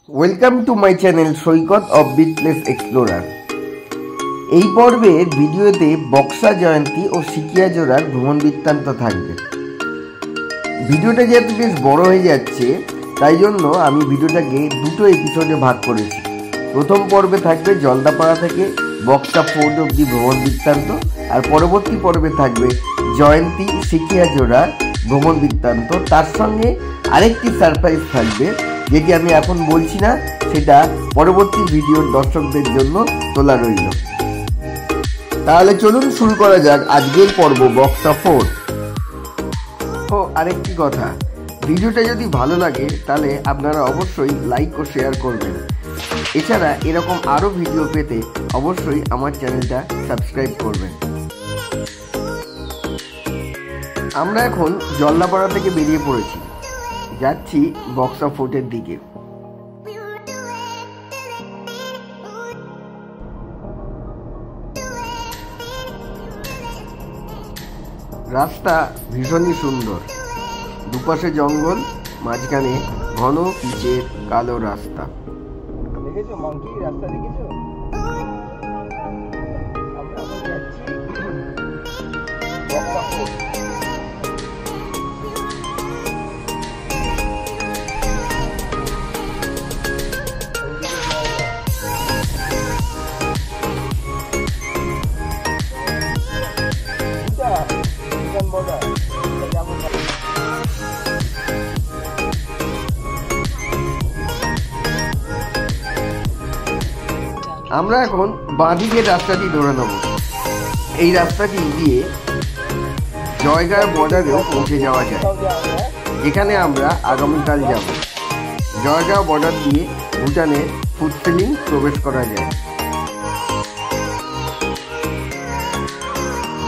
Welcome to my channel Saikat of beat place explorer. এই পর্বের ভিডিওতে বক্সা জয়ন্তী ও সিকিয়া জোড়ার ভ্রমণ বৃত্তান্ত থাকবে। ভিডিওটা যেহেতু বেশ বড় হয়ে যাচ্ছে, তাই জন্য আমি ভিডিওটাকে দুটো এপিসোডে ভাগ করেছি। প্রথম পর্বে থাকবে জলদাপাড়া থেকে বক্সা ফোর্ট অবধি ভ্রমণ বৃত্তান্ত, আর পরবর্তী পর্বে থাকবে জয়ন্তী সিকিয়া জোড়ার ভ্রমণ বৃত্তান্ত। তার সঙ্গে আরেকটি সারপ্রাইজ থাকবে, যেটি আমি এখন বলছি না, সেটা পরবর্তী ভিডিওর দর্শকদের জন্য তোলা রইল। তাহলে চলুন শুরু করা যাক আজকের পর্ব বক্সা ফোর্ট। ও আরেকটি কথা, ভিডিওটা যদি ভালো লাগে তাহলে আপনারা অবশ্যই লাইক ও শেয়ার করবেন। এছাড়া এরকম আরও ভিডিও পেতে অবশ্যই আমার চ্যানেলটা সাবস্ক্রাইব করবেন। আমরা এখন জলদাপাড়া থেকে বেরিয়ে পড়েছি, যাচ্ছি বক্সা ফোর্টের দিকে। রাস্তা ভীষণই সুন্দর, দুপাশে জঙ্গল, মাঝখানে ঘন পিচের কালো রাস্তা। দেখেছো মাঙ্কি রাস্তা দেখেছো? আমরা যাচ্ছি বক্সা ফোর্ট। আমরা এখন বাঁদিকের রাস্তাটি ধরে নেব। এই রাস্তাটি দিয়ে জয়গাঁও বর্ডারেও পৌঁছে যাওয়া যায়, যেখানে আমরা আগামীকাল যাব। জয়গাঁও বর্ডার দিয়ে ভুটানের ফুটফিলিং প্রবেশ করা যায়।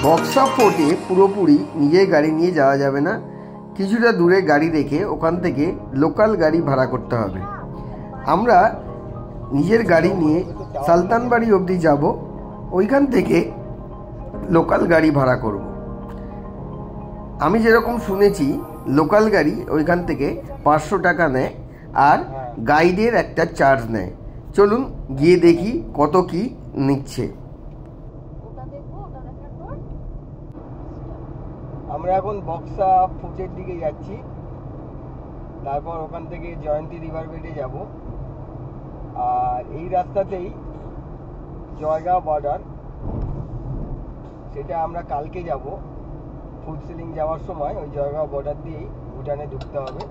বক্সা ফোর্টে পুরোপুরি নিজের গাড়ি নিয়ে যাওয়া যাবে না, কিছুটা দূরে গাড়ি রেখে ওখান থেকে লোকাল গাড়ি ভাড়া করতে হবে। আমরা নিজের গাড়ি নিয়ে সালতানবাড়ি অবধি যাব, ওইখান থেকে লোকাল গাড়ি ভাড়া করব। আমি যেরকম শুনেছি লোকাল গাড়ি ওইখান থেকে 500 টাকা নেয়, আর গাইডের একটা চার্জ নেয়। চলুন গিয়ে দেখি কত কি নিচ্ছে। আমরা এখন বক্সা ফোর্টের দিকে যাচ্ছি, তারপর ওখান থেকে জয়ন্তী রিভার বেডে যাব। আর এই রাস্তাতেই জয়গাঁও বর্ডার, সেটা আমরা কালকে যাব। ফুড সিলিং যাওয়ার সময় ওই জয়গাঁও বর্ডার দিয়েই ভুটানে ঢুকতে হবে।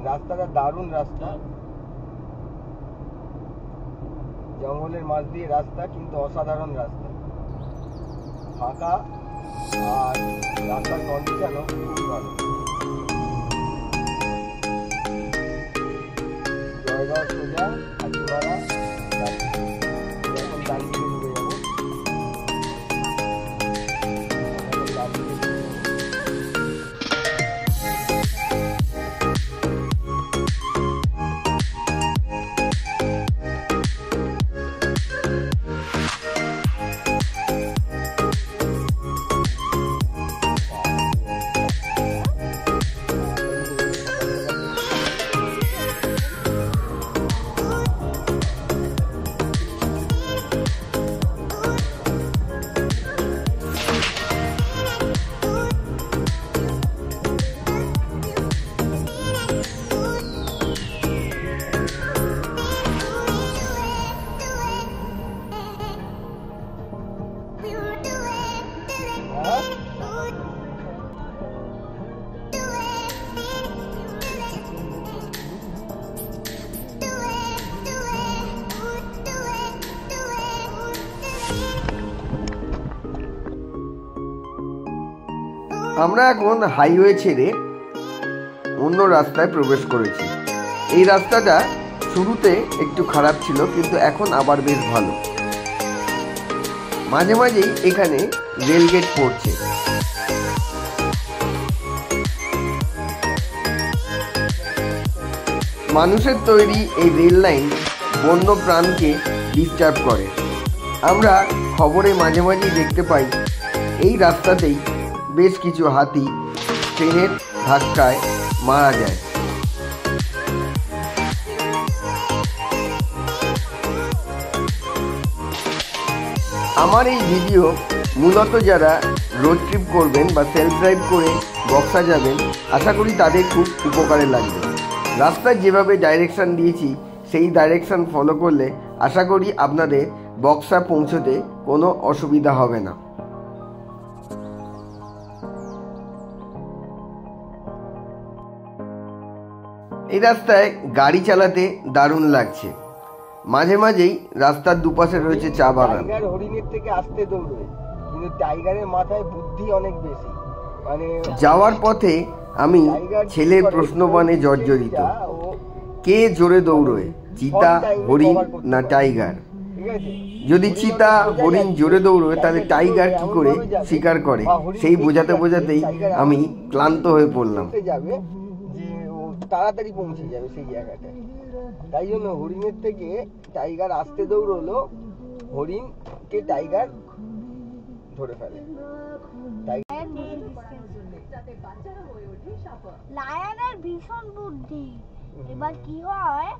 রাস্তাটা দারুণ রাস্তা, জঙ্গলের মাঝ দিয়ে রাস্তা, কিন্তু অসাধারণ রাস্তা, ফাঁকা, আর রাস্তার কন্ডিশনও খুব ভালো। জয়গাঁও সোজা হাতিমারা এখন দার্জিলিং হয়ে যাবো। আমরা এখন হাইওয়ে ছেড়ে অন্য রাস্তায় প্রবেশ করেছি। এই রাস্তাটা শুরুতে একটু খারাপ ছিল, কিন্তু এখন আবার বেশ ভালো। মাঝে মাঝেই এখানে রেলগেট পড়ছে। মানুষের তৈরি এই রেল লাইন বন্য প্রাণকে ডিস্টার্ব করে। আমরা খবরে মাঝে মাঝেই দেখতে পাই এই রাস্তাতেই বেশ কিছু হাতি ট্রেনের ধাক্কায় মারা যায়। আমার এই ভিডিও মূলত যারা রোড ট্রিপ করবেন বা সেলফ ড্রাইভ করে বক্সা যাবেন, আশা করি তাদের খুব উপকারে লাগবে। রাস্তায় যেভাবে ডাইরেকশান দিয়েছি সেই ডাইরেকশান ফলো করলে আশা করি আপনাদের বক্সা পৌঁছতে কোনো অসুবিধা হবে না। এই রাস্তায় গাড়ি চালাতে দারুণ লাগছে। মাঝে মাঝেই রাস্তার দুপাশে রয়েছে চা বাগান। টাইগার হরিণের থেকে আসতে দৌড়বে, কিন্তু টাইগারের মাথায় বুদ্ধি অনেক বেশি। মানে যাওয়ার পথে আমি ছেলের প্রশ্নবাণে জর্জরিত। কে জোরে দৌড়বে, চিতা, হরিণ না টাইগার? যদি চিতা হরিণ জোরে দৌড়বে তাহলে টাইগার কি করে শিকার করে, সেই বোঝাতে বোঝাতেই আমি ক্লান্ত হয়ে পড়লাম। যাবে যে ও তাড়াতাড়ি পৌঁছে যাবে সেই জায়গাটায়, তাই জন্য হরিণের থেকে টাইগার আসতে দৌড়লো, হরিণকে টাইগার ধরে ফেলে। লায়নের ভীষণ বুদ্ধি। এবার কি হয়,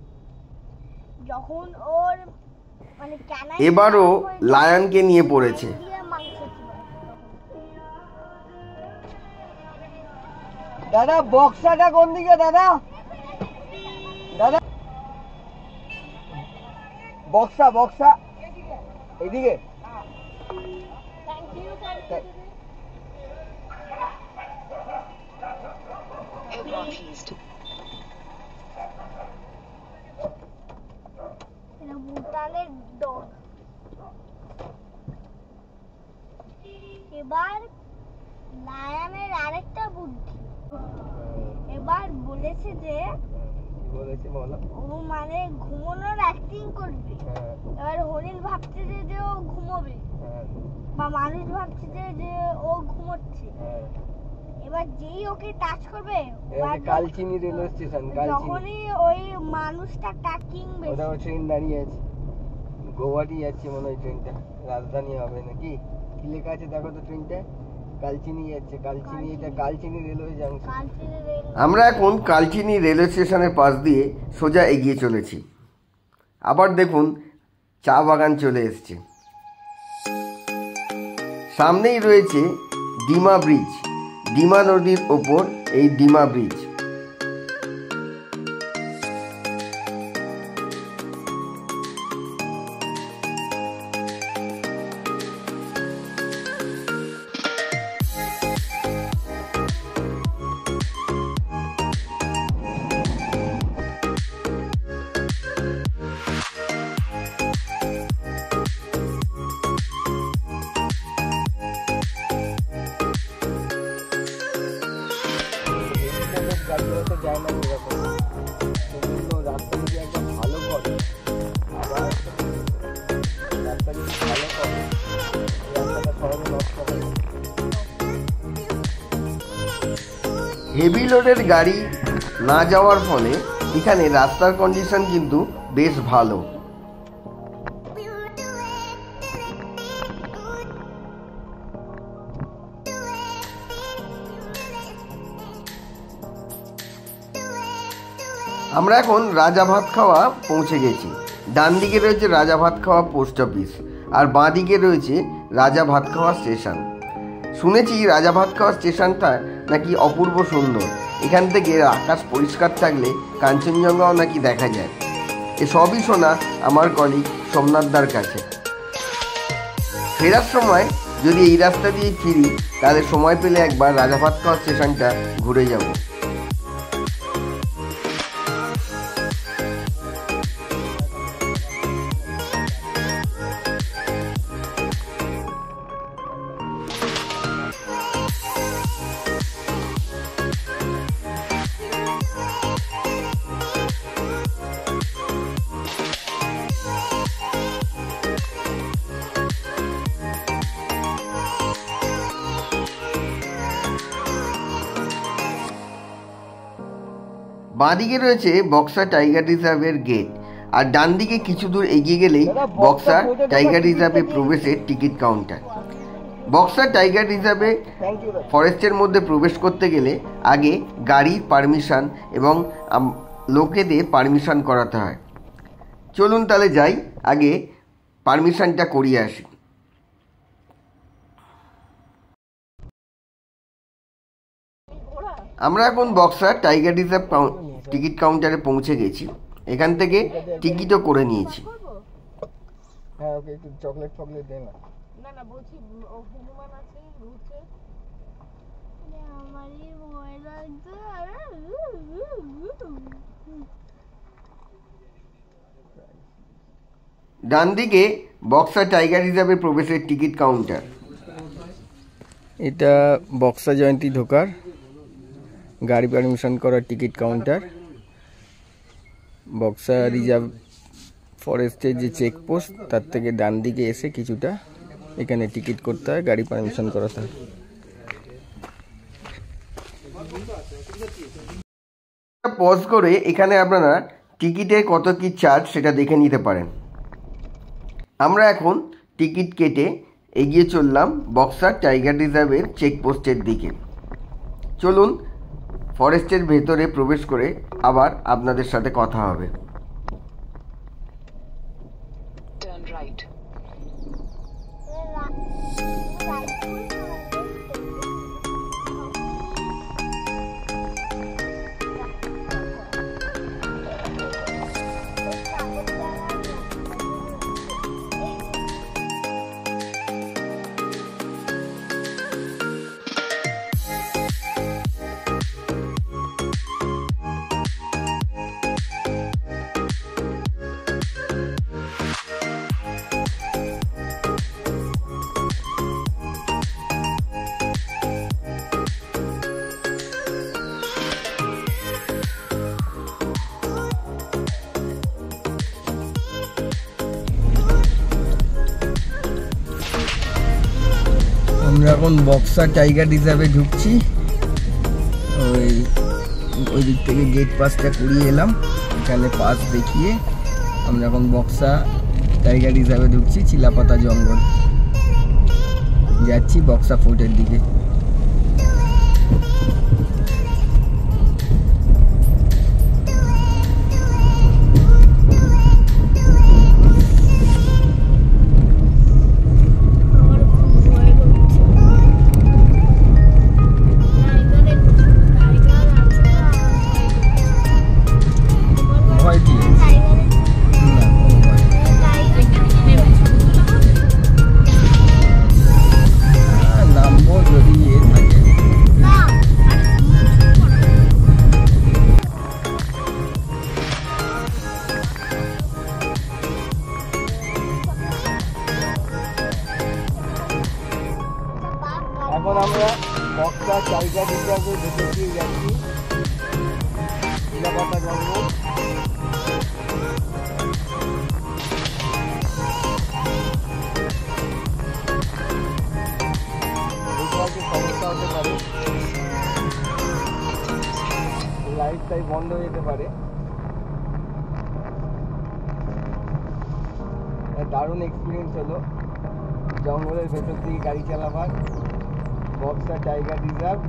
যখন ওর মানে এবারও লায়নকে নিয়ে পড়েছে। দাদা বক্সাটা কোন দিকে দাদা? দাদা বক্সা বক্সা এদিকে। ভুটানের ডগ। এবার লায়নের আরেকটা বুদ্ধি। এবার বলেছে যে ও মানে ঘুমানোর অ্যাক্টিং করবে। এবার হরিণ ভাবছে যে ও ঘুমোবে, বা মানুষ ভাবছে যে ও ঘুমোচ্ছে। এবার যেই ওকে টাচ করবে, কালচিনি রেলওয়ে স্টেশন, যখনই ওই মানুষটা টাকিং ওটা ট্রেন দাঁড়িয়ে আছে, গৌহাটি যাচ্ছে মনে হয় ট্রেনটা, রাজধানী হবে নাকি, কি লেখা আছে দেখো তো ট্রেনটা? কালচিনি যাচ্ছে, কালচিনি, এটা কালচিনি রেলওয়ে জাংশন। আমরা এখন কালচিনি রেলওয়ে স্টেশনের পাশ দিয়ে সোজা এগিয়ে চলেছি। আবার দেখুন চা বাগান চলে এসছে। সামনেই রয়েছে ডিমা ব্রিজ, ডিমা নদীর ওপর এই ডিমা ব্রিজ। যায় না সেরকম, সেজন্য রাস্তা যদি একদম ভালো করে, আবার রাস্তা যদি ভালো করে রাস্তাটা সহজে নষ্ট হবে। হেভি লোডের গাড়ি না যাওয়ার ফলে এখানে রাস্তার কন্ডিশন কিন্তু বেশ ভালো। আমরা এখন রাজা ভাত খাওয়া পৌঁছে গেছি। ডান দিকে রয়েছে রাজা ভাত খাওয়া পোস্ট অফিস, আর বাঁ দিকে রয়েছে রাজা ভাত খাওয়া স্টেশন। শুনেছি রাজা ভাত খাওয়া স্টেশনটা নাকি অপূর্ব সুন্দর। এখান থেকে আকাশ পরিষ্কার থাকলে কাঞ্চনজঙ্ঘাও নাকি দেখা যায়। এসবই শোনা আমার কলিগ সোমনাথদার কাছে। ফেরার সময় যদি এই রাস্তা দিয়ে ফিরি তাহলে সময় পেলে একবার রাজা ভাত খাওয়া স্টেশনটা ঘুরে যাব। বাঁদিকে রয়েছে বক্সা টাইগার রিজার্ভের গেট, আর ডান দিকে কিছু দূর এগিয়ে গেলেই বক্সা টাইগার রিজার্ভে প্রবেশের টিকিট কাউন্টার। বক্সা টাইগার রিজার্ভে ফরেস্টের মধ্যে প্রবেশ করতে গেলে আগে গাড়ির পারমিশন এবং লোকেদের পারমিশন করাতে হয়। চলুন তাহলে যাই, আগে পারমিশনটা করিয়ে আসি। আমরা এখন বক্সা টাইগার রিজার্ভ টিকিট কাউন্টারে পৌঁছে গেছি। এখান থেকে টিকিটও করে নিয়েছি। হ্যাঁ ওকে একটু চকলেট ফকলেট দে না। না না বলছি হনুমান আছে ঘুরছে। আমারই ভয় লাগছে। ডান দিকে বক্সা টাইগার রিজার্ভের প্রবেশের টিকিট কাউন্টার। এটা বক্সা জয়ন্তী ঢোকার গাড়ি পারমিশন করার টিকিট কাউন্টার। বক্সা রিজার্ভ ফরেস্টের যে চেকপোস্ট তার থেকে ডান দিকে এসে কিছুটা এখানে টিকিট করতে হয়, গাড়ি পারমিশন করাতে হয়। পজ করে এখানে আপনারা টিকিটের কত কি চার্জ সেটা দেখে নিতে পারেন। আমরা এখন টিকিট কেটে এগিয়ে চললাম বক্সা টাইগার রিজার্ভের চেকপোস্টের দিকে। চলুন ফরেস্টের ভেতরে প্রবেশ করে আবার আপনাদের সাথে কথা হবে। আমরা এখন বক্সা টাইগার রিজার্ভে ঢুকছি। ওই দিক থেকে গেট পাসটা কুড়িয়ে এলাম, এখানে পাস দেখিয়ে আমরা এখন বক্সা টাইগার রিজার্ভে ঢুকছি। চিলাপাতা জঙ্গল যাচ্ছি বক্সা ফোর্টের দিকে। এখন আমরা বক্সা টাইগার রিজার্ভের ভেতর দিয়ে যাচ্ছি। চিলাপাতা জঙ্গল। সমস্যা হতে পারে, লাইট টাই বন্ধ হয়ে যেতে পারে। দারুণ এক্সপিরিয়েন্স হলো জঙ্গলের ভেতর দিয়ে গাড়ি চালাবার। Buxa tiger reserve.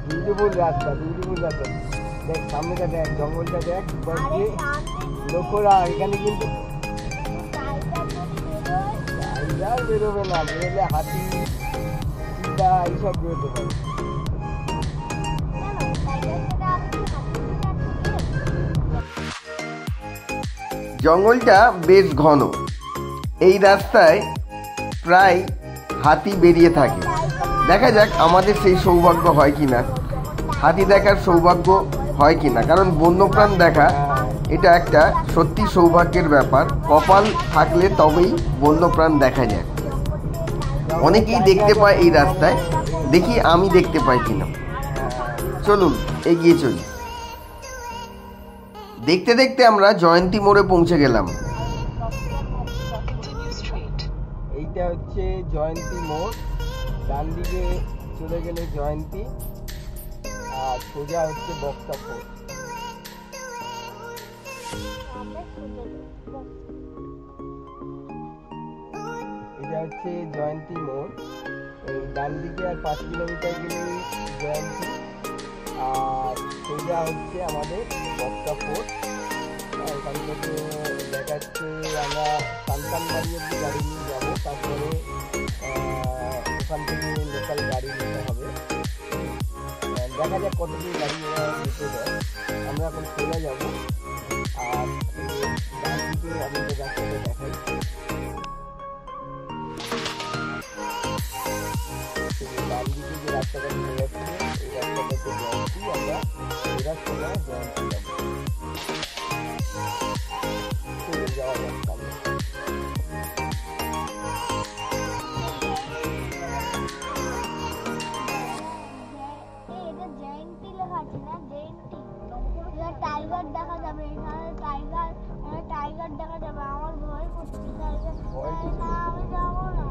বিউটিফুল রাস্তা, বিউটিফুল রাস্তা। দেখ সামনেটা দেখ, জঙ্গলটা দেখ, লক্ষ্য রাখ। এখানে কিন্তু টাইগার বেরোবে না, বেরোলে হাতি, চিতা এইসব বেরোতে পারে। জঙ্গলটা বেশ ঘন। এই রাস্তায় প্রায় হাতি বেরিয়ে থাকে। দেখা যাক আমাদের সেই সৌভাগ্য হয় কিনা, হাতি দেখার সৌভাগ্য হয় কিনা। কারণ বন্যপ্রাণ দেখা এটা একটা সত্যি সৌভাগ্যের ব্যাপার। কপাল থাকলে তবেই বন্যপ্রাণ দেখা যায়। অনেকেই দেখতে পায় এই রাস্তায়, দেখি আমি দেখতে পাই কিনা। চলুন এগিয়ে চলি। দেখতে দেখতে আমরা জয়ন্তী মোড়ে পৌঁছে গেলাম। এইটা হচ্ছে জয়ন্তী মোড়। ডান দিকে চলে গেলে জয়ন্তী, আর সোজা হচ্ছে বক্সা ফোর্ট। এটা এটা হচ্ছে জয়ন্তী মোড়, এই ডান দিকে আর 5 কিলোমিটার গেলেই জয়ন্তী। আর সোজা হচ্ছে আমাদের বক্সা ফোর্ট। এখান থেকে দেখাচ্ছে আমরা সান্তানবাড়ি অব্দি গাড়ি নিয়ে যাবো, তারপরে ওখান থেকে লোকাল গাড়ি নিতে হবে। দেখা যাক কতদিন গাড়ি যেতে দেয়। আমরা এখন চলে যাবো। আর ডান দিকে আমাদের রাস্তাটা দেখাই, ডান দিকে যে রাস্তাটা চলে যাচ্ছে এই রাস্তাটাতে জয়ন্তী, আমরা এই রাস্তাটা জয়ন্তী যাবো। চলে যাওয়া যাক সামনে। টাইগার দেখা যাবে, এখানে টাইগার দেখা যাবে। আমার ভয় করছে, না আমি যাবো না।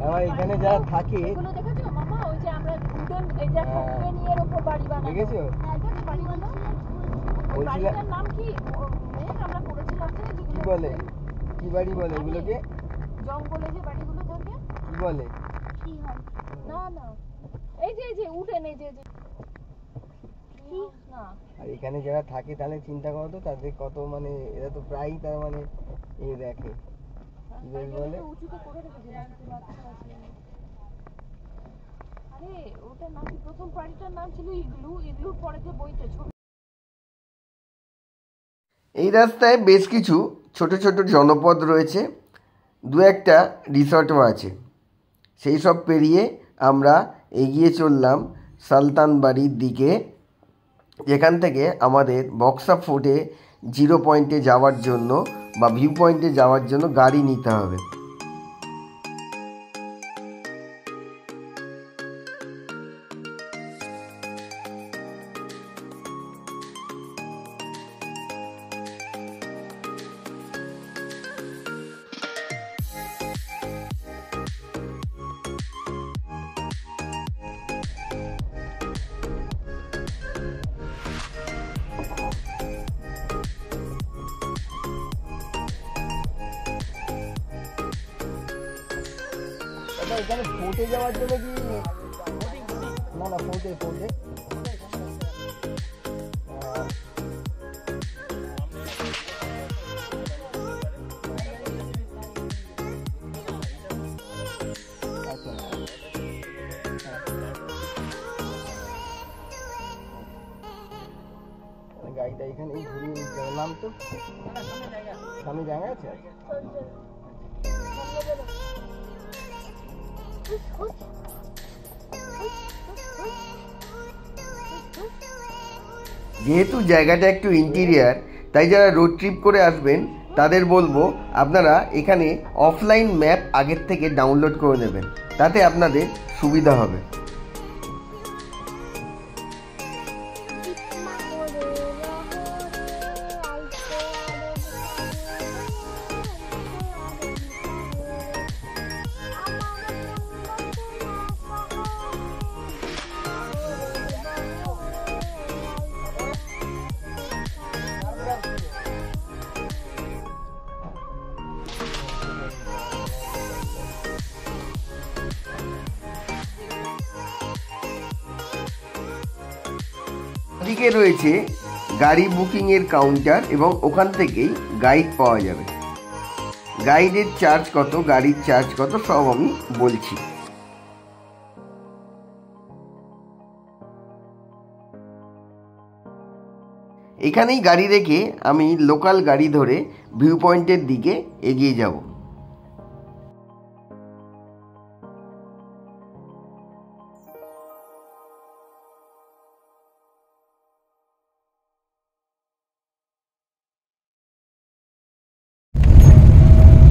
আমার এখানে যারা থাকে এগুলো দেখেছো মামা? ওই যে আমরা উডেন এই যে কোম্পানির উপর বাড়ি বানানো, দেখেছো? হ্যাঁ দেখো বাড়ি বানানো। ওই বাড়িটার নাম কি? আমরা পড়েছিলাম যে কি বলে, কি বাড়ি বলে এগুলোকে? জঙ্গলে যে বাড়িগুলো থাকে কি বলে? কি হয়? না না, এই যে উডেন, এই যে না। আর এখানে যারা থাকে তাহলে চিন্তা করো তো, তাদের কত মানে এরা তো প্রায়ই তার মানে এই দেখে কি বলে উঁচুতে করে রেখেছে। আরে ওটার নাম কি? প্রথম বাড়িটার নাম ছিল ইগলু। ইগলুর পরে যে বইতে ছবি। এই রাস্তায় বেশ কিছু ছোট ছোট জনপদ রয়েছে, দু একটা রিসর্টও আছে। সেই সব পেরিয়ে আমরা এগিয়ে চললাম সালতানবাড়ির দিকে, যেখান থেকে আমাদের বক্সা ফোর্টে 0 পয়েন্টে যাওয়ার জন্য বা ভিউ পয়েন্টে যাওয়ার জন্য গাড়ি নিতে হবে। এখানে ফোর্টে যাওয়ার জন্য কি? না না, ফোর্টে গাড়িটা এখানে ঘুরিয়ে গেলাম তো, সামনে জায়গা আছে। যেহেতু জায়গাটা একটু ইন্টিরিয়ার, তাই যারা রোড ট্রিপ করে আসবেন তাদের বলবো আপনারা এখানে অফলাইন ম্যাপ আগের থেকে ডাউনলোড করে নেবেন, তাতে আপনাদের সুবিধা হবে। দিকে রয়েছে গাড়ি বুকিংয়ের কাউন্টার এবং ওখান থেকেই গাইড পাওয়া যাবে। গাইডের চার্জ কত, গাড়ির চার্জ কত, সব আমি বলছি। এখানেই গাড়ি রেখে আমি লোকাল গাড়ি ধরে ভিউ পয়েন্টের দিকে এগিয়ে যাব।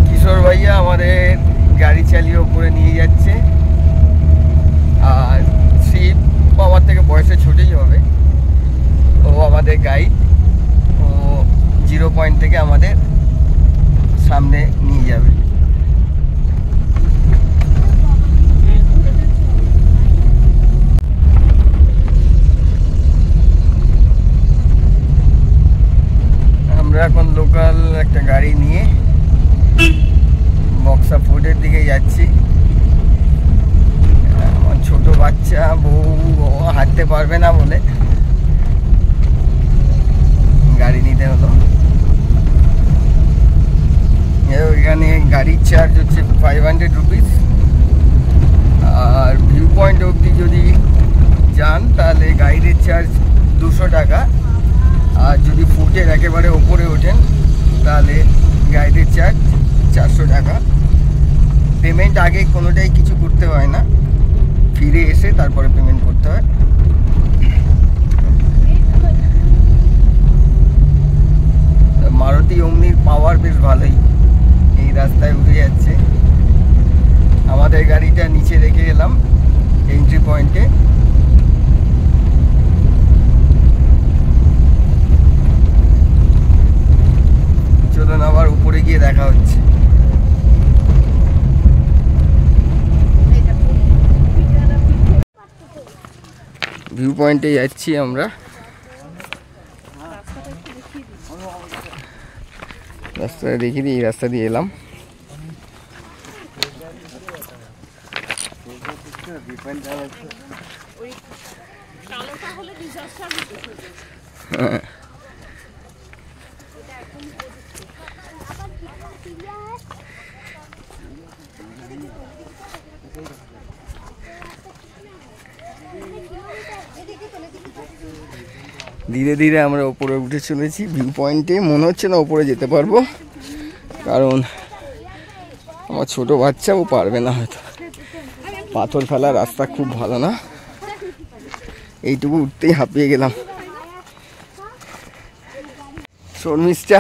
কিশোর ভাইয়া আমাদের গাড়ি চালিয়ে ওপরে নিয়ে যাচ্ছে, আর শিব আমার থেকে বয়সে ছোটই হবে, ও আমাদের গাইড। ও 0 পয়েন্ট থেকে আমাদের সামনে নিয়ে যাবে। আমরা এখন লোকাল একটা গাড়ি নিয়ে বক্সা ফোর্টের দিকে যাচ্ছি। আমার ছোট বাচ্চা বউ হাঁটতে পারবে না বলে গাড়ি নিতে হলো। এখানে গাড়ির চার্জ হচ্ছে 500 রুপিস, আর ভিউ পয়েন্ট অবধি যদি যান তাহলে গাইডের চার্জ 200 টাকা, আর যদি ফুটের একেবারে ওপরে ওঠেন তাহলে গাইডের চার্জ 400 টাকা। পেমেন্ট আগে কোনোটাই কিছু করতে হয় না, ফিরে এসে তারপরে পেমেন্ট করতে হয়। মারুতি ওমনির পাওয়ার বেশ ভালোই, এই রাস্তায় উঠে যাচ্ছে। আমাদের গাড়িটা নিচে রেখে এলাম এন্ট্রি পয়েন্টে। চলুন আবার উপরে গিয়ে দেখা হচ্ছে। ভিউ পয়েন্টে যাচ্ছি আমরা। রাস্তাটা দেখিয়ে দিই, এই রাস্তা দিয়ে এলাম। ধীরে ধীরে আমরা ওপরে উঠে চলেছি ভিউ পয়েন্টে। মনে হচ্ছে না ওপরে যেতে পারবো, কারণ আমার ছোট বাচ্চা, ও পারবে না হয়তো। পাথর ফেলা রাস্তা খুব ভালো না, এইটুকু উঠতেই হাঁপিয়ে গেলাম। শর্মিষ্ঠা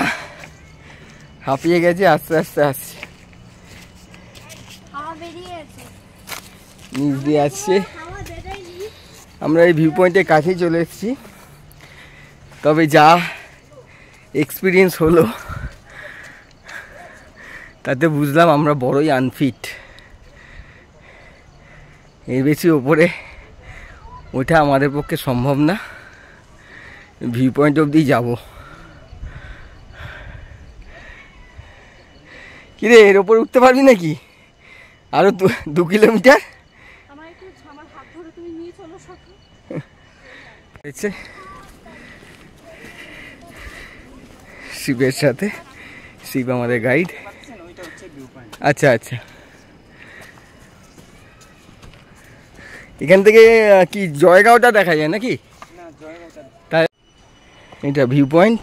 হাঁপিয়ে গেছে, আস্তে আস্তে আসছে, নিচ দিয়ে আসছে। আমরা এই ভিউ পয়েন্টের কাছেই চলে এসেছি, তবে যা এক্সপিরিয়েন্স হলো তাতে বুঝলাম আমরা বড়ই আনফিট। এর বেশি ওপরে ওঠা আমাদের পক্ষে সম্ভব না। ভিউ পয়েন্ট অবধি যাব। কিরে, এর ওপরে উঠতে পারবি নাকি? আরো 2 কিলোমিটার শিবের সাথে। শিব আমাদের গাইড। আচ্ছা আচ্ছা, এখান থেকে কি জয়গাঁওটা দেখা যায় নাকি? তাই এটা ভিউ পয়েন্ট।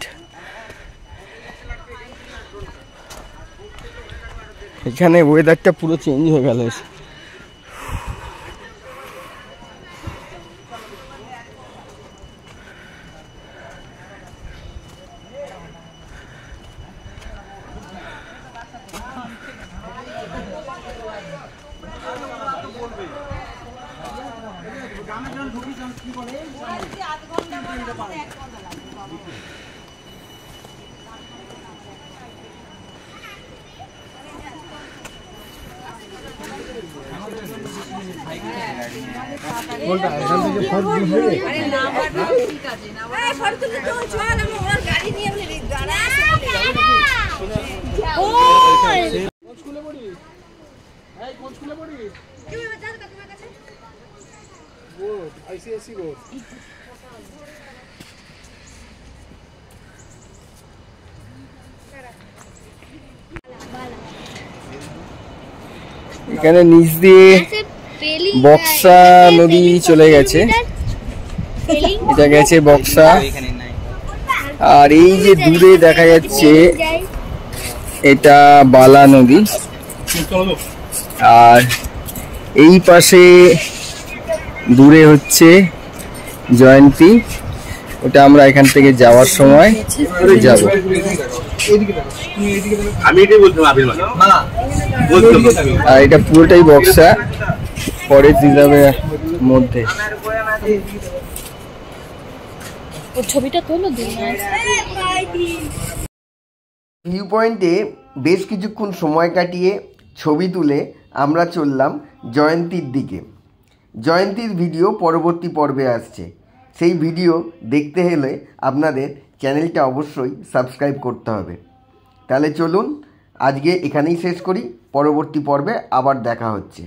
এখানে ওয়েদারটা পুরো চেঞ্জ হয়ে গেল। এখানে নিচ দিয়ে বক্সা নদী চলে গেছে, এটা গেছে বক্সা। আর এই যে দূরে দেখা যাচ্ছে এটা বালা নদী, আর এই পাশে দূরে হচ্ছে জয়ন্তী। ওটা আমরা এখান থেকে যাওয়ার সময় যাব। আর এটা পুরোটাই বক্সা, ফরেস্ট রিজার্ভের মধ্যে। ভিউ পয়েন্টে বেশ কিছুক্ষণ সময় কাটিয়ে ছবি তুলে আমরা চললাম জয়ন্তীর দিকে। জয়ন্তীর ভিডিও পরবর্তী পর্বে আসছে, সেই ভিডিও দেখতে হলে আপনাদের চ্যানেলটা অবশ্যই সাবস্ক্রাইব করতে হবে। তাহলে চলুন আজকে এখানেই শেষ করি, পরবর্তী পর্বে আবার দেখা হচ্ছে।